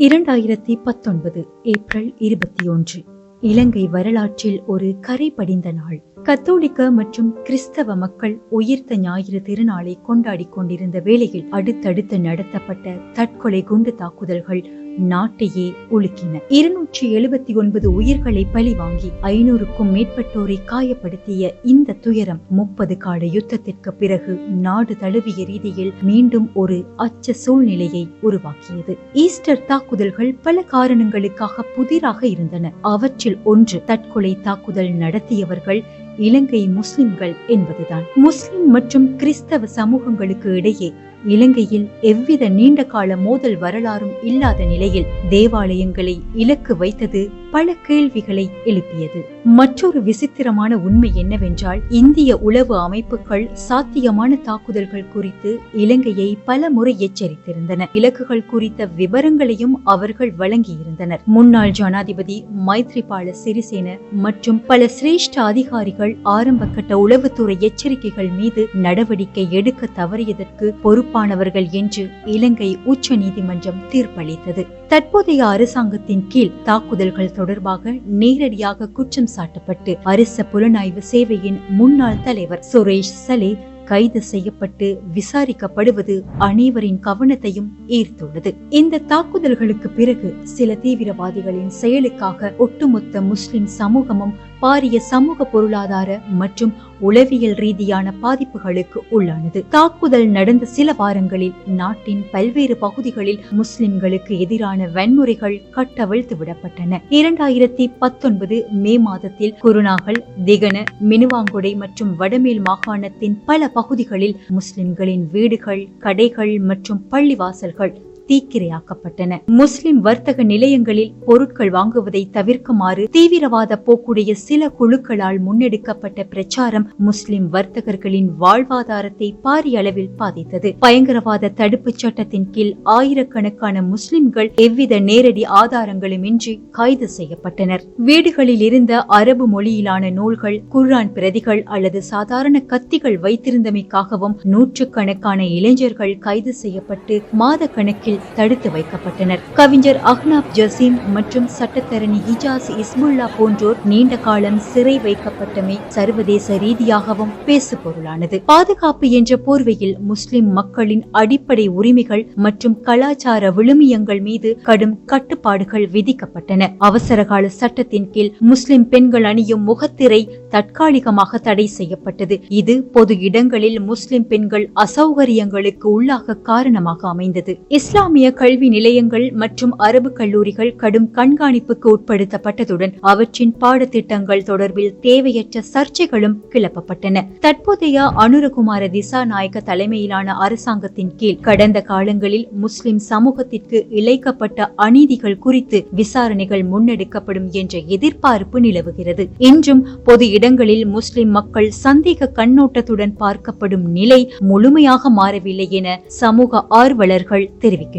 2019 April 21 இலங்கை வரலாற்றில் ஒரு கரை படிந்த நாள். கத்தோலிக்க மற்றும் கிறிஸ்தவ மக்கள் உயிர்த்த ஞாயிறு திருநாளை கொண்டாடி கொண்டிருந்த வேளையில் அடுத்தடுத்து நடத்தப்பட்ட தற்கொலை குண்டு தாக்குதல்கள் நாட்டையே உலுக்கின. 279 உயிர்களை பலி வாங்கி 500க்கும் மேற்பட்டோரை காயப்படுத்திய இந்த துயரம் 30 கால யுத்தத்திற்கு பிறகு நாடு தழுவிய ரீதியில் மீண்டும் ஒரு அச்ச சூழ்நிலையை உருவாக்கியது. ஈஸ்டர் தாக்குதல்கள் பல காரணங்களுக்காக புதிராக இருந்தன. அவற்றில் ஒன்று தற்கொலை தாக்குதல் நடத்தியவர்கள் இலங்கை முஸ்லிம்கள் என்பதுதான். முஸ்லிம் மற்றும் கிறிஸ்தவ சமூகங்களுக்கு இடையே இலங்கையில் எவ்வித நீண்ட கால மோதல் வரலாறும் இல்லாத நிலையில் தேவாலயங்களை இலக்கு வைத்தது பல கேள்விகளை எழுப்பியது. மற்றொரு விசித்திரமான உண்மை என்னவென்றால், இந்திய உளவு அமைப்புகள் சாத்தியமான தாக்குதல்கள் குறித்து இலங்கையை பல முறை எச்சரித்திருந்தன. இலக்குகள் குறித்த விவரங்களையும் அவர்கள் வழங்கியிருந்தனர். முன்னாள் ஜனாதிபதி மைத்ரிபால சிறிசேன மற்றும் பல சிரேஷ்ட அதிகாரிகள் ஆரம்ப கட்ட உளவுத்துறை எச்சரிக்கைகள் மீது நடவடிக்கை எடுக்க தவறியதற்கு பொறுப்பானவர்கள் என்று இலங்கை உச்ச நீதிமன்றம் தீர்ப்பளித்தது. தற்போதைய அரசாங்கத்தின் கீழ் தாக்குதல்கள் தொடர்பாக நேரடியாக குற்றம் சாட்டப்பட்டு அரச புலனாய்வு சேவையின் முன்னாள் தலைவர் சுரேஷ் சலே கைது செய்யப்பட்டு விசாரிக்கப்படுவது அனைவரின் கவனத்தையும் ஈர்த்துள்ளது. இந்த தாக்குதல்களுக்கு பிறகு சில தீவிரவாதிகளின் செயலுக்காக ஒட்டுமொத்த முஸ்லிம் சமூகமும் பாரிய சமூக பொருளாதார மற்றும் உளவியல் ரீதியான பாதிப்புகளுக்கு உள்ளானது. தாக்குதல் நடந்த சில வாரங்களில் நாட்டின் பல்வேறு பகுதிகளில் முஸ்லிம்களுக்கு எதிரான வன்முறைகள் கட்டவிழ்த்து விடப்பட்டன. 2019 மே மாதத்தில் குருநாகல், திகன, மினுவாங்குடை மற்றும் வடமேல் மாகாணத்தின் பல பகுதிகளில் முஸ்லிம்களின் வீடுகள், கடைகள் மற்றும் பள்ளிவாசல்கள் தீக்கிரையாக்கப்பட்டன. முஸ்லிம் வர்த்தக நிலையங்களில் பொருட்கள் வாங்குவதை தவிர்க்குமாறு தீவிரவாத போக்குடைய சில குழுக்களால் முன்னெடுக்கப்பட்ட பிரச்சாரம் முஸ்லிம் வர்த்தகர்களின் வாழ்வாதாரத்தை பாரிய அளவில் பாதித்தது. பயங்கரவாத தடுப்பு சட்டத்தின் கீழ் ஆயிரக்கணக்கான முஸ்லிம்கள் எவ்வித நேரடி ஆதாரங்களுமின்றி கைது செய்யப்பட்டனர். வீடுகளில் இருந்த அரபு மொழியிலான நூல்கள், குர்ஆன் பிரதிகள் அல்லது சாதாரண கத்திகள் வைத்திருந்தமைக்காகவும் நூற்றுக்கணக்கான இளைஞர்கள் கைது செய்யப்பட்டு மாத கணக்கில் தடுத்து வைக்கப்பட்டனர். கவிஞர் அஹ்னாப் ஜசீம் மற்றும் சட்டத்தரணி ஹிஜாஸ் இஸ்முல்லா போன்றோர் நீண்ட காலம் சிறை வைக்கப்பட்டமை சர்வதேச ரீதியாகவும் பேசு பொருளானது. பாதுகாப்பு என்ற போர்வையில் முஸ்லிம் மக்களின் அடிப்படை உரிமைகள் மற்றும் கலாச்சார விழுமியங்கள் மீது கடும் கட்டுப்பாடுகள் விதிக்கப்பட்டன. அவசரகால சட்டத்தின் கீழ் முஸ்லிம் பெண்கள் அணியும் முகத்திரை தற்காலிகமாக தடை செய்யப்பட்டது. இது பொது இடங்களில் முஸ்லிம் பெண்கள் அசௌகரியங்களுக்கு உள்ளாக காரணமாக அமைந்தது. இஸ்லாமிய கல்வி நிலையங்கள் மற்றும் அரபு கல்லூரிகள் கடும் கண்காணிப்புக்கு உட்படுத்தப்பட்டதுடன் அவற்றின் பாடத்திட்டங்கள் தொடர்பில் தேவையற்ற சர்ச்சைகளும் கிளப்பப்பட்டன. தற்போதைய அனுரகுமார திசாநாயக்க தலைமையிலான அரசாங்கத்தின் கீழ் கடந்த காலங்களில் முஸ்லிம் சமூகத்திற்கு இழைக்கப்பட்ட அநீதிகள் குறித்து விசாரணைகள் முன்னெடுக்கப்படும் என்ற எதிர்பார்ப்பு நிலவுகிறது. இன்றும் பொது இடங்களில் முஸ்லிம் மக்கள் சந்தேக கண்ணோட்டத்துடன் பார்க்கப்படும் நிலை முழுமையாக மாறவில்லை என சமூக ஆர்வலர்கள் தெரிவிக்கின்றனர்.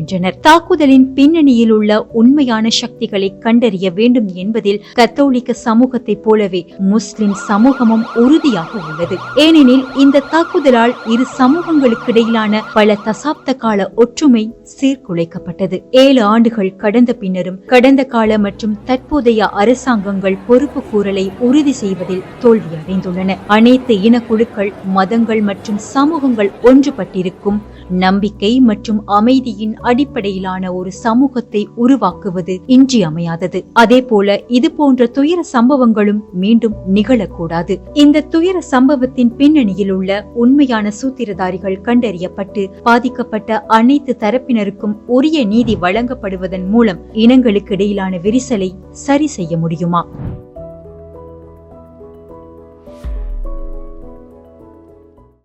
தாக்குதலின் பின்னணியில் உள்ள உண்மையான சக்திகளை கண்டறிய வேண்டும் என்பதில் கத்தோலிக்க சமூகத்தை போலவே முஸ்லிம் சமூகமும் உறுதியாக உள்ளது. ஏனெனில் இந்த தாக்குதலால் இரு சமூகங்களுக்கு இடையிலான பல தசாப்த கால ஒற்றுமை சீர்குலைக்கப்பட்டது. 7 ஆண்டுகள் கடந்த பின்னரும் கடந்த கால மற்றும் தற்போதைய அரசாங்கங்கள் பொறுப்பு கூறலை உறுதி செய்வதில் தோல்வியடைந்துள்ளன. அனைத்து இனக்குழுக்கள், மதங்கள் மற்றும் சமூகங்கள் ஒன்றுபட்டிருக்கும் நம்பிக்கை மற்றும் அமைதியின் அடிப்படையிலான ஒரு சமூகத்தை உருவாக்குவது இன்றியமையாதது. அதே போல இது போன்ற துயர சம்பவங்களும் மீண்டும் நிகழக்கூடாது. இந்த துயர சம்பவத்தின் பின்னணியில் உள்ள உண்மையான சூத்திரதாரிகள் கண்டறியப்பட்டு பாதிக்கப்பட்ட அனைத்து தரப்பினருக்கும் உரிய நீதி வழங்கப்படுவதன் மூலம் இனங்களுக்கு இடையிலான விரிசலை சரி செய்ய முடியுமா?